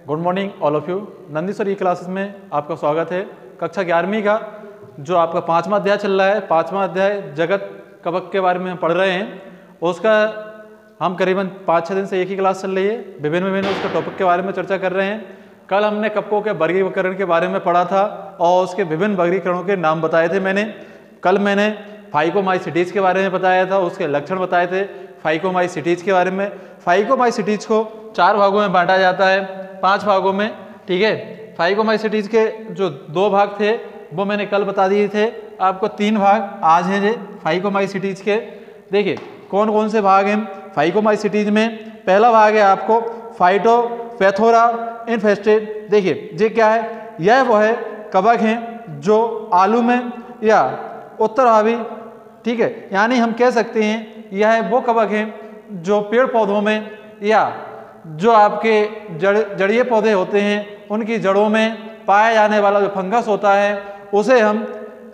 Good morning all of you. Nandishwar E classes में आपका स्वागत है। कक्षा 11वीं का जो आपका 5वां अध्याय चल रहा है, 5वां अध्याय जगत कवक के बारे में हम पढ़ रहे हैं। उसका हम करीबन 5-6 दिन से एक ही क्लास चल रही है। विभिन्न उसके टॉपिक के बारे में चर्चा कर रहे हैं। कल हमने कवकों के वर्गीकरण के बारे में पढ़ा था और उसके विभिन्न वर्गीकरणों के नाम बताए थे। कल मैंने फाइकोमाइसिटीज के बारे में बताया था, उसके लक्षण बताए थे फाइकोमाइसिटीज के बारे में। फाइकोमाइसिटीज को 4 भागों में बांटा जाता है, 5 भागों में, ठीक है। फाइकोमाइसिटीज के जो 2 भाग थे वो मैंने कल बता दिए थे आपको। 3 भाग आज हैं जे फाइकोमाइसिटीज के। देखिए कौन कौन से भाग हैं फाइकोमाइसिटीज में। पहला भाग है आपको फाइटोपैथोरा इन्फेस्टेड। देखिए ये क्या है, यह वो है कवक हैं जो आलू में या उत्तरभावी, ठीक है, यानी हम कह सकते हैं यह वो कवक हैं जो पेड़ पौधों में या जो आपके जड़ीय पौधे होते हैं उनकी जड़ों में पाया जाने वाला जो फंगस होता है उसे हम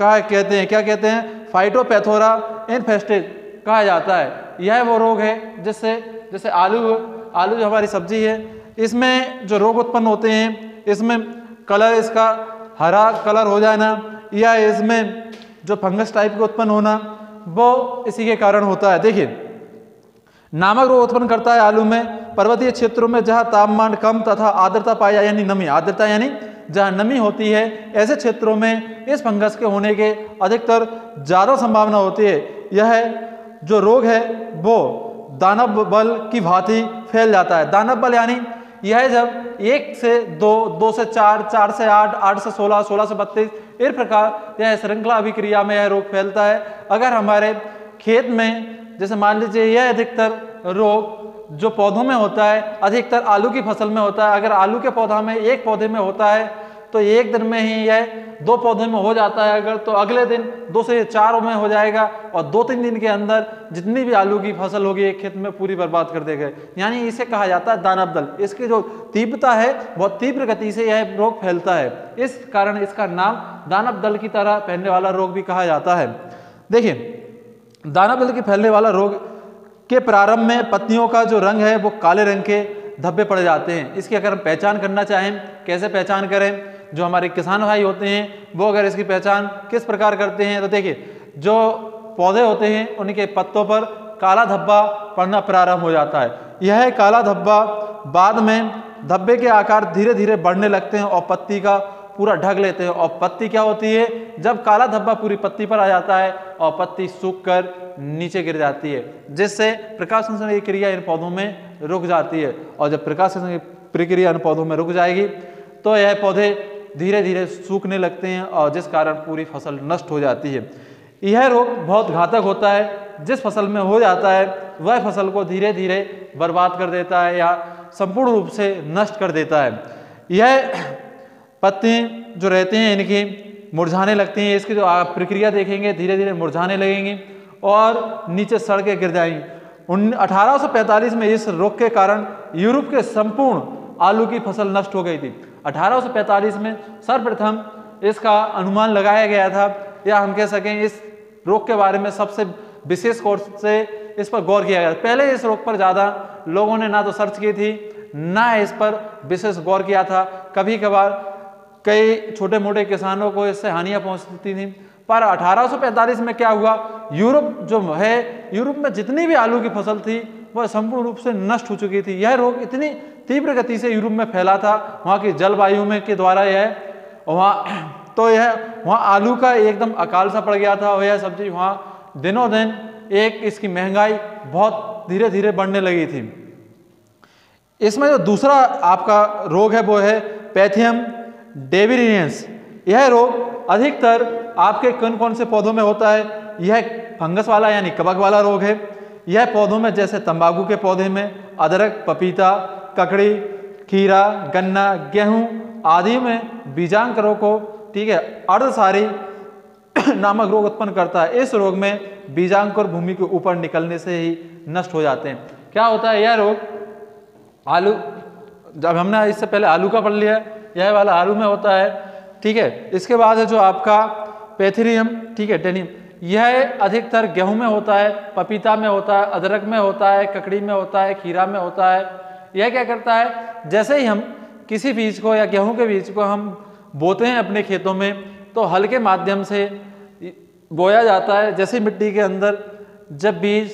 क्या कहते हैं फाइटोपैथोरा इन्फेस्टेड कहा जाता है। यह वो रोग है जिससे जैसे आलू जो हमारी सब्जी है इसमें जो रोग उत्पन्न होते हैं, इसमें कलर इसका हरा कलर हो जाना या इसमें जो फंगस टाइप का उत्पन्न होना वो इसी के कारण होता है। देखिए नामक रोग उत्पन्न करता है आलू में पर्वतीय क्षेत्रों में जहां तापमान कम तथा आर्द्रता पाई जाए, यानी नमी, आर्द्रता यानी जहां नमी होती है, ऐसे क्षेत्रों में इस फंगस के होने के अधिकतर ज़्यादा संभावना होती है। यह जो रोग है वो दानव बल की भांति फैल जाता है। दानव बल यानी यह जब 1 से 2, 2 से 4, 4 से 8, 8 से 16, 16 से 32 इस प्रकार यह श्रृंखला अभिक्रिया में यह रोग फैलता है। अगर हमारे खेत में जैसे मान लीजिए यह अधिकतर रोग जो पौधों में होता है, अधिकतर आलू की फसल में होता है। अगर आलू के पौधा में एक पौधे में होता है तो एक दिन में ही यह 2 पौधे में हो जाता है, अगर तो अगले दिन 2 से 4 में हो जाएगा और 2-3 दिन के अंदर जितनी भी आलू की फसल होगी एक खेत में पूरी बर्बाद कर देगा। यानी इसे कहा जाता है दानव दल। इसकी जो तीव्रता है बहुत तीव्र गति से यह रोग फैलता है, इस कारण इसका नाम दानव दल की तरह फैलने वाला रोग भी कहा जाता है। देखिए दानव दल के फैलने वाला रोग के प्रारंभ में पत्तियों का जो रंग है वो काले रंग के धब्बे पड़ जाते हैं। इसकी अगर हम पहचान करना चाहें, कैसे पहचान करें, जो हमारे किसान भाई होते हैं वो अगर इसकी पहचान किस प्रकार करते हैं तो देखिए जो पौधे होते हैं उनके पत्तों पर काला धब्बा पड़ना प्रारंभ हो जाता है। यह काला धब्बा बाद में धब्बे के आकार धीरे धीरे बढ़ने लगते हैं और पत्ती का पूरा ढक लेते हैं। और पत्ती क्या होती है, जब काला धब्बा पूरी पत्ती पर आ जाता है और पत्ती सूखकर नीचे गिर जाती है, जिससे प्रकाश संश्लेषण की क्रिया इन पौधों में रुक जाती है। और जब प्रकाश संश्लेषण की प्रक्रिया इन पौधों में रुक जाएगी तो यह पौधे धीरे धीरे सूखने लगते हैं और जिस कारण पूरी फसल नष्ट हो जाती है। यह रोग बहुत घातक होता है। जिस फसल में हो जाता है वह फसल को धीरे धीरे बर्बाद कर देता है या संपूर्ण रूप से नष्ट कर देता है। यह पत्ते जो रहते हैं इनकी मुरझाने लगती हैं। इसकी जो आप प्रक्रिया देखेंगे धीरे धीरे मुरझाने लगेंगी और नीचे सड़ के गिर जाएंगी। 1845 में इस रोग के कारण यूरोप के संपूर्ण आलू की फसल नष्ट हो गई थी। 1845 में सर्वप्रथम इसका अनुमान लगाया गया था, या हम कह सकें इस रोग के बारे में सबसे विशेष कोर्स से इस पर गौर किया गया। पहले इस रोग पर ज़्यादा लोगों ने ना तो सर्च की थी ना इस पर विशेष गौर किया था। कभी कभार कई छोटे मोटे किसानों को इससे हानियां पहुंचती थी, पर 1845 में क्या हुआ, यूरोप जो है, यूरोप में जितनी भी आलू की फसल थी वह संपूर्ण रूप से नष्ट हो चुकी थी। यह रोग इतनी तीव्र गति से यूरोप में फैला था, वहाँ की जलवायु में के द्वारा यह वहाँ आलू का एकदम अकाल सा पड़ गया था। और यह सब्जी वहाँ दिनों दिन इसकी महंगाई बहुत धीरे धीरे बढ़ने लगी थी। इसमें जो दूसरा आपका रोग है वो है पैथियम डेविरियंस। यह रोग अधिकतर आपके कौन कौन से पौधों में होता है, यह फंगस वाला यानी कवक वाला रोग है। यह पौधों में जैसे तंबाकू के पौधे में, अदरक, पपीता, ककड़ी, खीरा, गन्ना, गेहूं आदि में बीजांकुरों को, ठीक है, अर्धसारी नामक रोग उत्पन्न करता है। इस रोग में बीजांकुर भूमि के ऊपर निकलने से ही नष्ट हो जाते हैं। क्या होता है यह रोग, आलू, जब हमने इससे पहले आलू का पढ़ लिया, यह वाला आलू में होता है, ठीक है। इसके बाद है जो आपका पैथिरियम, ठीक है, टेनियम, यह अधिकतर गेहूं में होता है, पपीता में होता है, अदरक में होता है, ककड़ी में होता है, खीरा में होता है। यह क्या करता है, जैसे ही हम किसी बीज को या गेहूं के बीज को हम बोते हैं अपने खेतों में तो हल के माध्यम से बोया जाता है। जैसे मिट्टी के अंदर जब बीज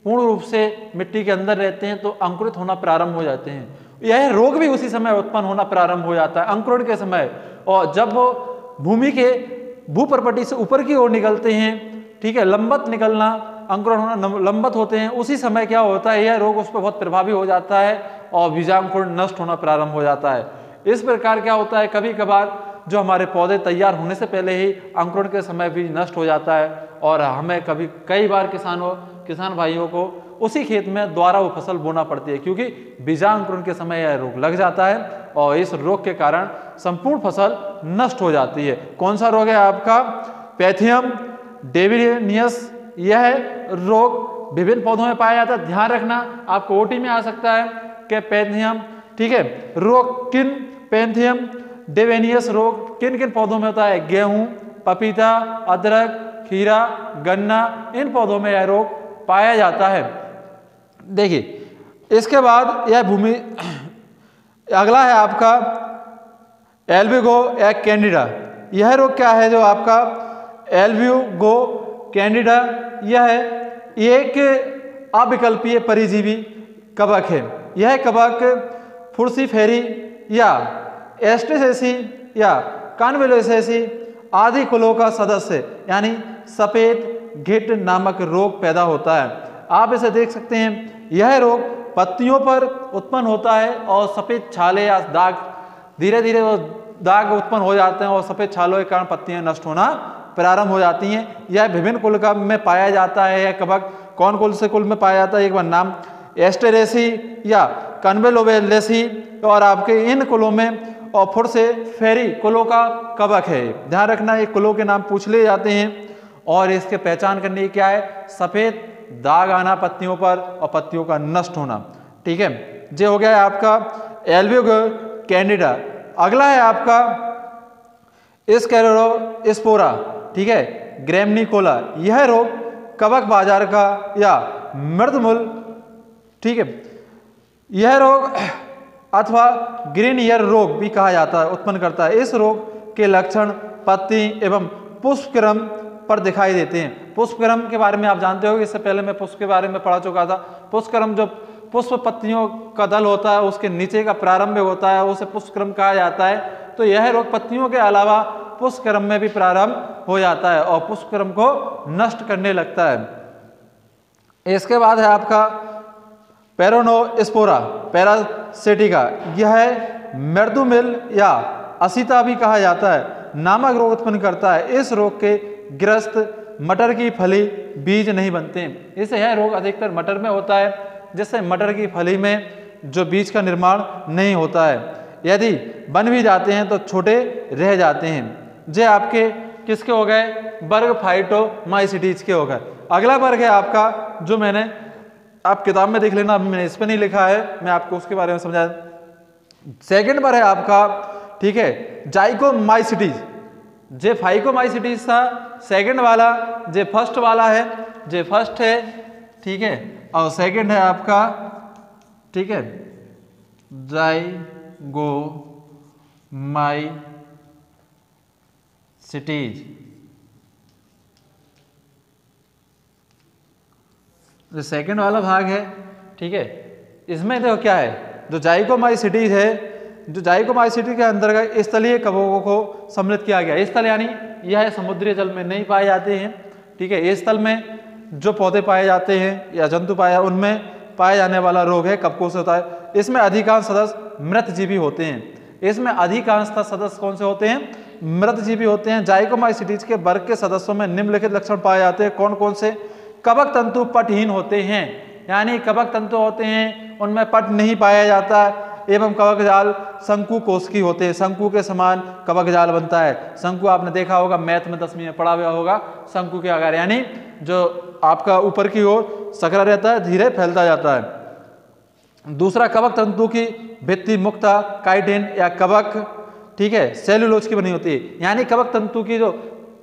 पूर्ण रूप से मिट्टी के अंदर रहते हैं तो अंकुरित होना प्रारंभ हो जाते हैं। यह रोग भी उसी समय उत्पन्न होना प्रारंभ हो जाता है, अंकुरण के समय। और जब वो भूमि के भूपर्पटी से ऊपर की ओर निकलते हैं, ठीक है, लंबत निकलना, अंकुरण होना, लंबत होते हैं, उसी समय क्या होता है, यह रोग उस पर बहुत प्रभावी हो जाता है और बीजांकुरण नष्ट होना प्रारंभ हो जाता है। इस प्रकार क्या होता है, कभी कभार जो हमारे पौधे तैयार होने से पहले ही अंकुरण के समय बीज नष्ट हो जाता है और हमें कई बार किसान भाइयों को उसी खेत में दोबारा वो फसल बोना पड़ती है, क्योंकि बीजांकुरण के समय यह रोग लग जाता है और इस रोग के कारण संपूर्ण फसल नष्ट हो जाती है। कौन सा रोग है आपका, पैथियम डेविनियस। यह रोग विभिन्न पौधों में पाया जाता है। ध्यान रखना, आपको ओटी में आ सकता है कि पैथियम, ठीक है, रोग किन, पैथियम डेविनियस रोग किन किन पौधों में होता है, गेहूं, पपीता, अदरक, खीरा, गन्ना, इन पौधों में यह रोग पाया जाता है। देखिए इसके बाद यह भूमि, अगला है आपका एल्बिगो या कैंडिडा। यह रोग क्या है जो आपका एल्बिगो कैंडिडा, यह एक अविकल्पीय परिजीवी कवक है। यह कवक फुर्सीफेरी या एस्टेसेसी या कॉन्वेलोसेसी आदि कुलों का सदस्य यानी सफेद घिट नामक रोग पैदा होता है। आप इसे देख सकते हैं, यह रोग पत्तियों पर उत्पन्न होता है और सफेद छाले या दाग, धीरे धीरे वो दाग उत्पन्न हो जाते हैं और सफेद छालों के कारण पत्तियां नष्ट होना प्रारंभ हो जाती हैं। यह विभिन्न कुल का में पाया जाता है। यह कवक कौन कौन से कुल में पाया जाता है, एक बार नाम, एस्टेरेसी या कन्वेलोवेलेसी, और आपके इन कुलों में और फुर से फेरी कुलों का कवक है। ध्यान रखना, ये कुलों के नाम पूछ लिए जाते हैं और इसके पहचान करने की क्या है, सफेद दाग आना पत्तियों पर और पत्तियों का नष्ट होना। ठीक है, ये हो गया है आपका एल्बिगो कैंडिडा। अगला है आपका स्क्लेरोस्पोरा, ठीक है, ग्रैमनिकोला। यह रोग कवक बाजार का या मृदमूल, ठीक है, यह रोग अथवा ग्रीन ईयर रोग भी कहा जाता है, उत्पन्न करता है। इस रोग के लक्षण पत्ती एवं पुष्पक्रम पर दिखाई देते हैं। पुष्पक्रम के बारे में आप जानते हो, इससे पहले मैं पुष्प के बारे में पढ़ा चुका था। पुष्पक्रम जो पुष्प पत्तियों का दल होता है उसके नीचे का प्रारंभ होता है, उसे पुष्पक्रम कहा जाता है। तो यह रोग पत्तियों के अलावा पुष्पक्रम में भी प्रारंभ हो जाता है और पुष्पक्रम को नष्ट करने लगता है। इसके बाद है आपका पेरोनोस्पोरा पैरासिटिका। यह मृदुमिल या असीता भी कहा जाता है, नामक रोग उत्पन्न करता है। इस रोग के ग्रस्त मटर की फली बीज नहीं बनते। इससे यह रोग अधिकतर मटर में होता है, जिससे मटर की फली में जो बीज का निर्माण नहीं होता है। यदि बन भी जाते हैं तो छोटे रह जाते हैं। ये आपके किसके हो गए, वर्ग फाइटोमाइसिटीज के हो गए। अगला वर्ग है आपका, जो मैंने आप किताब में देख लेना, मैंने इस पर नहीं लिखा है, मैं आपको उसके बारे में समझा। सेकंड पर है आपका, ठीक है, जाइकोमाइसिटीज। जे फाइकोमाइसिटीज था सेकंड वाला, जे फर्स्ट वाला है, जे फर्स्ट है, ठीक है, और सेकंड है आपका, ठीक है, जाइगोमाइसिटीज। जो सेकंड वाला भाग है, ठीक है, इसमें देखो क्या है, जो जाइकोमाइसिटीज है, जो जाइकोमाइसिटीज के अंतर्गत स्थलीय कवकों को सम्मिलित किया गया। स्थल यानी यह समुद्री जल में नहीं पाए जाते हैं, ठीक है। इस स्थल में जो पौधे पाए जाते हैं या जंतु पाए, उनमें पाए जाने वाला रोग है कवकों से होता है। इसमें अधिकांश सदस्य मृतजीवी होते हैं। इसमें अधिकांशतः सदस्य कौन से होते हैं, मृतजीवी होते हैं। जाइकोमाइसिटीज के वर्ग के सदस्यों में निम्नलिखित लक्षण पाए जाते हैं। कौन कौन से, कवक तंतु पटहीन होते हैं, यानी कवक तंतु होते हैं उनमें पट नहीं पाया जाता, एवं कवक जाल शंकु कोशिकी होते हैं, शंकु के समान कवक जाल बनता है। शंकु आपने देखा होगा, मैथ में 10वीं में पढ़ा हुआ होगा, शंकु के आकार, यानी जो आपका ऊपर की ओर सकरा रहता है, धीरे फैलता जाता है। दूसरा, कवक तंतु की भित्ति मुक्ता काइटिन या कवक, ठीक है, सेलुलोज की बनी होती है, यानी कवक तंतु की जो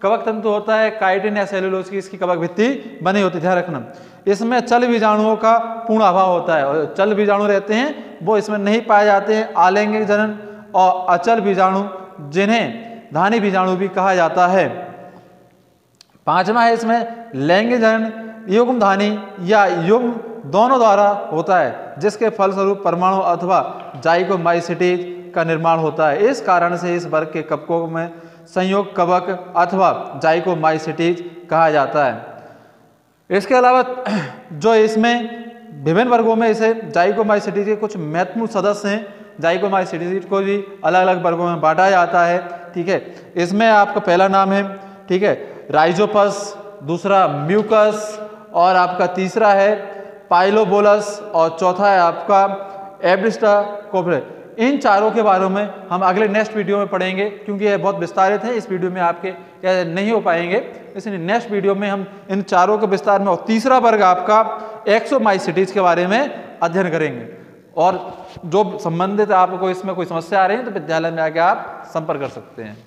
कवक तंतु होता है काइटिन या सेलुलोज की, इसकी कवक भित्ति बनी होती है, ध्यान रखना। इसमें चल बीजाणुओं का पूर्ण अभाव होता है, और चल बीजाणु रहते हैं वो इसमें नहीं पाए जाते हैं। आलैंगिक जनन और अचल बीजाणु, जिन्हें धानी बीजाणु भी कहा जाता है। पांचवा है इसमें लैंगिक जनन, युग्म धानी या युग्म दोनों द्वारा होता है, जिसके फलस्वरूप परमाणु अथवा जाइगोमाइसीटीज का निर्माण होता है। इस कारण से इस वर्ग के कवकों में संयोग कवक अथवा जाइगोमाइसीटीज कहा जाता है। इसके अलावा जो इसमें विभिन्न वर्गों में इसे जाइगोमाइसीटीज के कुछ महत्वपूर्ण सदस्य हैं। जाइगोमाइसीटीज को भी अलग अलग वर्गों में बांटा जाता है, ठीक है। इसमें आपका पहला नाम है, ठीक है, राइजोपस, दूसरा म्यूकस, और आपका तीसरा है पाइलोबोलस, और चौथा है आपका एब्रिस्टाकोप्ले। इन चारों के बारे में हम अगले नेक्स्ट वीडियो में पढ़ेंगे, क्योंकि यह बहुत विस्तारित है, इस वीडियो में आपके नहीं हो पाएंगे, इसलिए नेक्स्ट वीडियो में हम इन चारों के विस्तार में और तीसरा वर्ग आपका एक्सोमाइसीटीज के बारे में अध्ययन करेंगे। और जो संबंधित आपको इसमें कोई समस्या आ रही है तो विद्यालय में आके आप संपर्क कर सकते हैं।